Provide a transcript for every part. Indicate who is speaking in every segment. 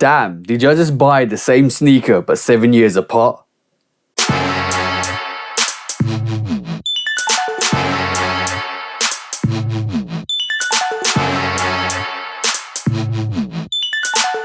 Speaker 1: Damn, did you just buy the same sneaker but 7 years apart?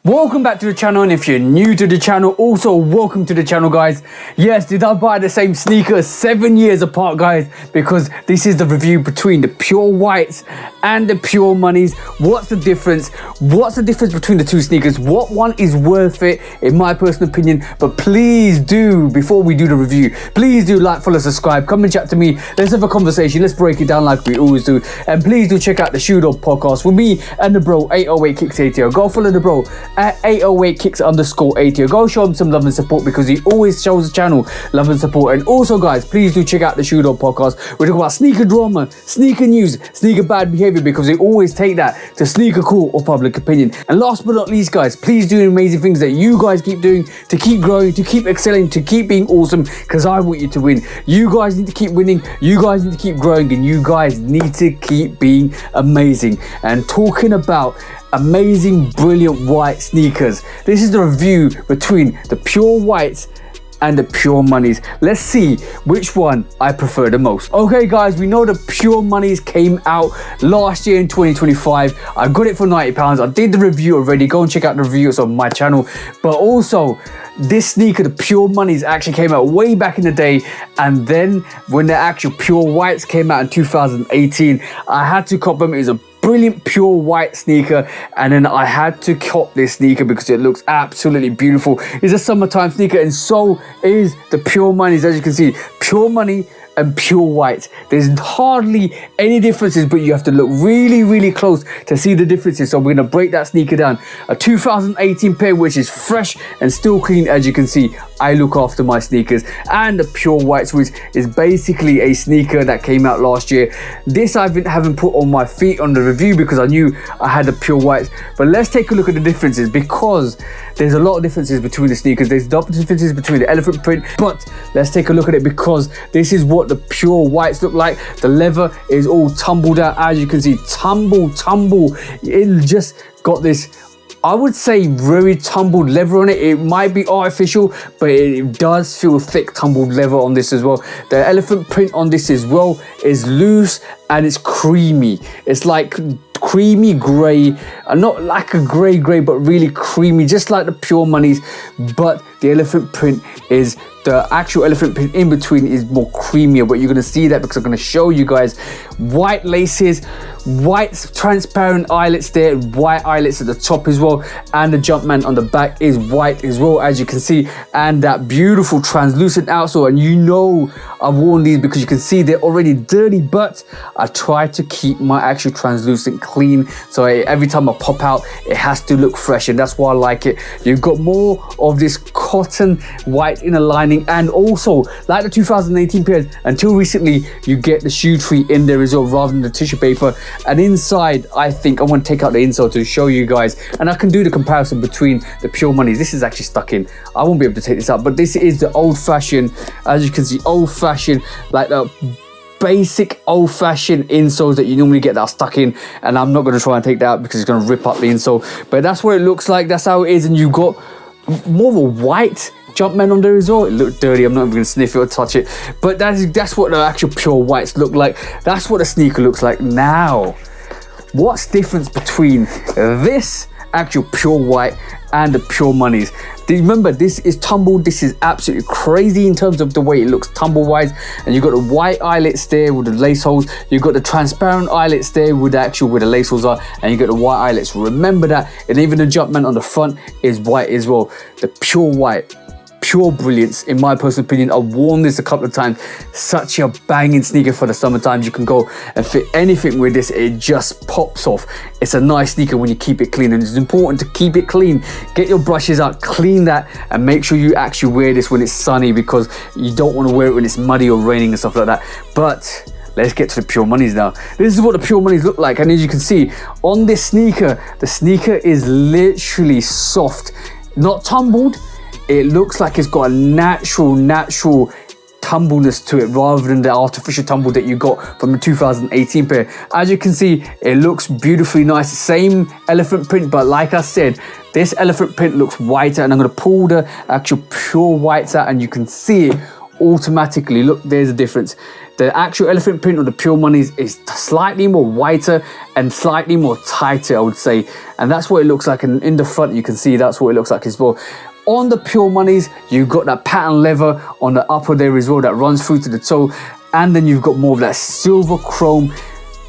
Speaker 1: Welcome back to the channel, and if you're new to the channel, also welcome to the channel, guys. Yes, did I buy the same sneaker 7 years apart, guys? Because this is the review between the pure whites and the pure moneys. What's the difference? What's the difference between the two sneakers? What one is worth it, in my personal opinion? But please do, before we do the review, please do like, follow, subscribe, come and chat to me. Let's have a conversation. Let's break it down like we always do. And please do check out the Shoe Dog podcast with me and the bro 808 Kicks ATO. Go follow the bro at 808 Kicks _ ATO. Go show him some love and support because he always shows the channel love and support. And also, guys, please do check out the Shoe Dog podcast. We're talking about sneaker drama, sneaker news, sneaker bad behavior, because they always take that to sneaker cool or public opinion. And last but not least, guys, please do amazing things that you guys keep doing to keep growing, to keep excelling, to keep being awesome, because I want you to win. You guys need to keep winning, you guys need to keep growing, and you guys need to keep being amazing. And talking about amazing, brilliant white sneakers, this is the review between the pure whites and the pure moneys. Let's see which one I prefer the most. Okay, guys, we know the pure moneys came out last year in 2025. I got it for £90. I did the review already. Go and check out the reviews on my channel. But also, this sneaker, the pure moneys, actually came out way back in the day. And then when the actual pure whites came out in 2018, I had to cop them. It was a brilliant pure white sneaker, and then I had to cop this sneaker because it looks absolutely beautiful. It's a summertime sneaker, and so is the pure moneys. As you can see, pure money and pure white, there's hardly any differences, but you have to look really, really close to see the differences. So we're gonna break that sneaker down. A 2018 pair, which is fresh and still clean. As you can see, I look after my sneakers. And the pure whites, which is basically a sneaker that came out last year. This I haven't put on my feet on the review because I knew I had the pure whites. But let's take a look at the differences, because there's a lot of differences between the sneakers. There's differences between the elephant print, but let's take a look at it, because this is what the pure whites look like. The leather is all tumbled out, as you can see, tumble. It just got this, I would say, very tumbled leather on it. It might be artificial, but it does feel thick tumbled leather on this as well. The elephant print on this as well is loose and it's creamy. It's like creamy grey, not like a grey, but really creamy, just like the pure moneys. But the elephant print is, the actual elephant print in between is more creamier, but you're going to see that because I'm going to show you guys white laces, white transparent eyelets there, white eyelets at the top as well, and the Jumpman on the back is white as well, as you can see, and that beautiful translucent outsole. And you know I've worn these because you can see they're already dirty, but I try to keep my actual translucent clean, so every time I pop out it has to look fresh, and that's why I like it. You've got more of this cotton white inner lining, and also like the 2018 pairs, until recently you get the shoe tree in there as well rather than the tissue paper. And inside, I think I want to take out the insole to show you guys, and I can do the comparison between the pure moneys. This is actually stuck in, I won't be able to take this out, but this is the old-fashioned, as you can see, old-fashioned, like the basic old-fashioned insoles that you normally get that are stuck in, and I'm not going to try and take that out because it's going to rip up the insole. But that's what it looks like, that's how it is. And you've got more of a white Jumpman on there as well. It looked dirty, I'm not even going to sniff it or touch it, but that's what the actual pure whites look like. That's what the sneaker looks like. Now, what's the difference between this actual pure white and the pure moneys? Remember, this is tumbled. This is absolutely crazy in terms of the way it looks tumble wise. And you've got the white eyelets there with the lace holes. You've got the transparent eyelets there with where the lace holes are, and you got the white eyelets. Remember that. And even the Jumpman on the front is white as well. The pure white, pure brilliance, in my personal opinion. I've worn this a couple of times. Such a banging sneaker for the summer times. You can go and fit anything with this. It just pops off. It's a nice sneaker when you keep it clean, and it's important to keep it clean. Get your brushes out, clean that, and make sure you actually wear this when it's sunny, because you don't want to wear it when it's muddy or raining and stuff like that. But let's get to the pure moneys now. This is what the pure moneys look like, and as you can see on this sneaker, the sneaker is literally soft, not tumbled. It looks like it's got a natural tumbleness to it rather than the artificial tumble that you got from the 2018 pair. As you can see, it looks beautifully nice. Same elephant print, but like I said, this elephant print looks whiter, and I'm going to pull the actual pure whites out and you can see it automatically. Look, there's a difference. The actual elephant print on the Pure Monies is slightly more whiter and slightly more tighter, I would say. And that's what it looks like. And in the front, you can see that's what it looks like as well. On the Pure Monies, you've got that pattern leather on the upper there as well that runs through to the toe. And then you've got more of that silver chrome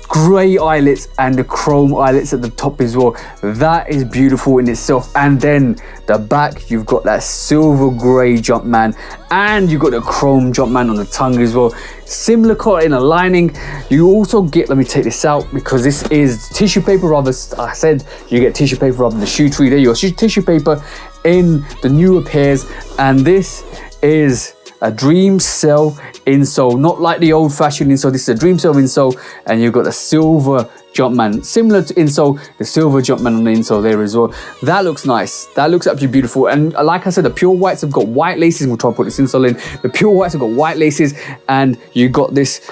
Speaker 1: grey eyelets and the chrome eyelets at the top as well. That is beautiful in itself. And then the back, you've got that silver grey Jumpman, and you've got the chrome Jumpman on the tongue as well. Similar color in the lining. You also get, let me take this out because this is tissue paper rubber. I said you get tissue paper rubber in the shoe tree. There you go, tissue paper in the newer pairs. And this is a Dream Cell insole, not like the old-fashioned insole. This is a Dream Cell insole, and you've got the silver Jumpman, similar to insole, the silver Jumpman on the insole there as well. That looks nice. That looks absolutely beautiful. And like I said, the Pure Whites have got white laces. We'll try to put this insole in. The Pure Whites have got white laces, and you got this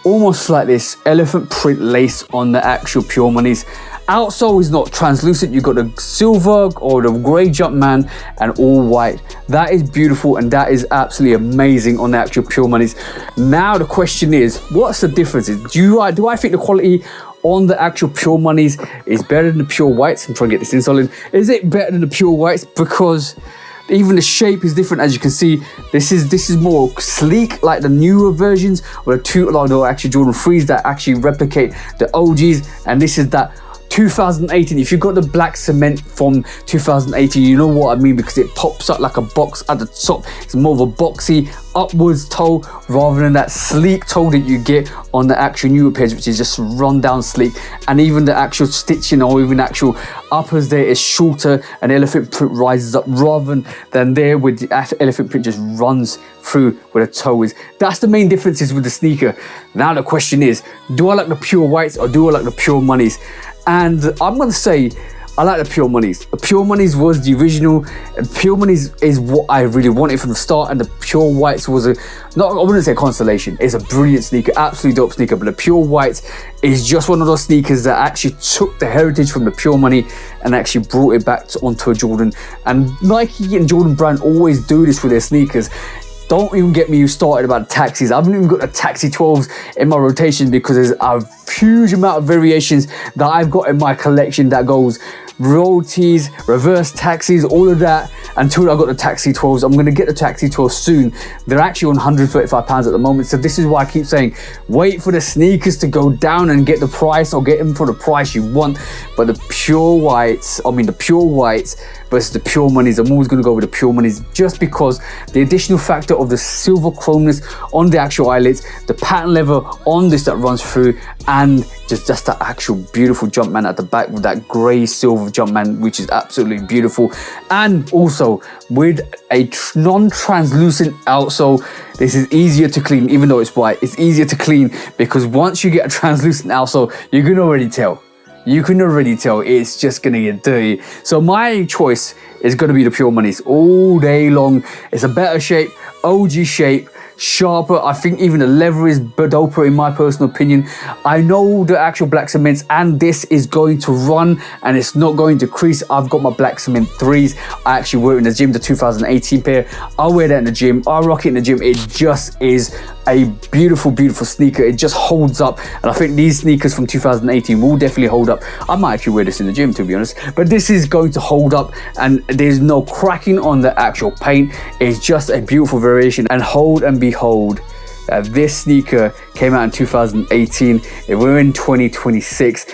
Speaker 1: almost like this elephant print lace on the actual Pure Monies. Outsole is not translucent. You've got the silver or the grey Jumpman and all white. That is beautiful, and that is absolutely amazing on the actual Pure Monies. Now the question is, what's the difference? Do I think the quality on the actual Pure Monies is better than the Pure Whites? I'm trying to get this insole in. Is it better than the Pure Whites? Because even the shape is different. As you can see, this is more sleek, like the newer versions, or the actual Jordan 3s that actually replicate the OGs, and this is that 2018. If you got the black cement from 2018, you know what I mean, because it pops up like a box at the top. It's more of a boxy upwards toe rather than that sleek toe that you get on the actual newer pairs, which is just run down sleek. And even the actual stitching or even actual uppers there is shorter, and elephant print rises up rather than there with the elephant print just runs through where the toe is. That's the main differences with the sneaker. Now the question is, do I like the Pure Whites or do I like the Pure Monies? And I'm going to say I like the Pure Monies. The Pure Monies was the original. Pure Monies is what I really wanted from the start, and the Pure Whites was I wouldn't say consolation. It's a brilliant sneaker, absolutely dope sneaker, but the Pure Whites is just one of those sneakers that actually took the heritage from the Pure Money and actually brought it back onto a Jordan. And Nike and Jordan brand always do this with their sneakers. Don't even get me started about taxis. I haven't even got the Taxi 12s in my rotation because there's a huge amount of variations that I've got in my collection that goes road tees, reverse taxis, all of that. Until I got the Taxi 12s, I'm going to get the Taxi 12s soon. They're actually on £135 at the moment. So this is why I keep saying, wait for the sneakers to go down and get the price, or get them for the price you want. But the Pure Whites versus the Pure Monies, I'm always going to go with the Pure Monies, just because the additional factor of the silver chromeness on the actual eyelets, the pattern leather on this that runs through, and just that actual beautiful Jumpman at the back with that grey silver Jumpman, which is absolutely beautiful. And also with a non-translucent outsole, this is easier to clean. Even though it's white, it's easier to clean because once you get a translucent outsole, you can already tell. You can already tell it's just gonna get dirty. So my choice is gonna be the Pure Monies all day long. It's a better shape, OG shape, sharper. I think even the leather is doper in my personal opinion. I know the actual black cements, and this is going to run and it's not going to crease. I've got my black cement 3s. I actually wear it in the gym, the 2018 pair. I wear that in the gym. I rock it in the gym. It just is a beautiful, beautiful sneaker. It just holds up, and I think these sneakers from 2018 will definitely hold up. I might actually wear this in the gym, to be honest, but this is going to hold up, and there's no cracking on the actual paint. It's just a beautiful variation, and hold and behold, this sneaker came out in 2018. We're in 2026,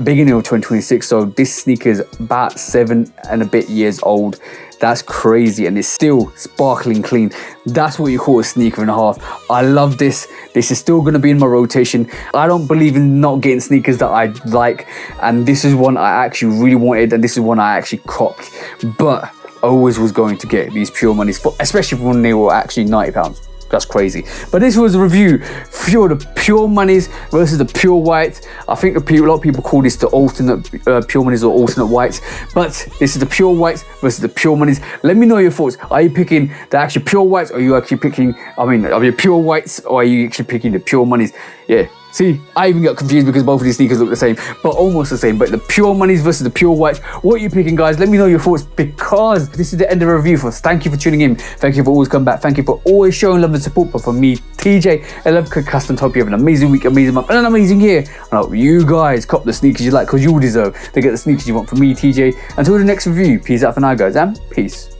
Speaker 1: beginning of 2026, so this sneaker is about 7 and a bit years old. That's crazy, and it's still sparkling clean. That's what you call a sneaker and a half. I love this. This is still going to be in my rotation. I don't believe in not getting sneakers that I like, and this is one I actually really wanted, and this is one I actually copped. But always was going to get these Pure Monies, especially when they were actually £90. That's crazy. But this was a review for the pure monies versus the pure whites. I think a lot of people call this the alternate pure monies or alternate whites, but this is the pure whites versus the pure monies. Let me know your thoughts. Are you picking the actual pure whites, or are you actually picking, are you pure whites, or are you actually picking the pure monies? Yeah. See, I even got confused because both of these sneakers look the same, but almost the same. But the pure monies versus the pure whites, what are you picking, guys? Let me know your thoughts, because this is the end of the review. Thank you for tuning in. Thank you for always coming back. Thank you for always showing love and support. But for me, TJ, I love Custom. Hope you have an amazing week, amazing month, and an amazing year. And I hope you guys cop the sneakers you like, because you deserve to get the sneakers you want. From me, TJ. Until the next review, peace out for now, guys, and peace.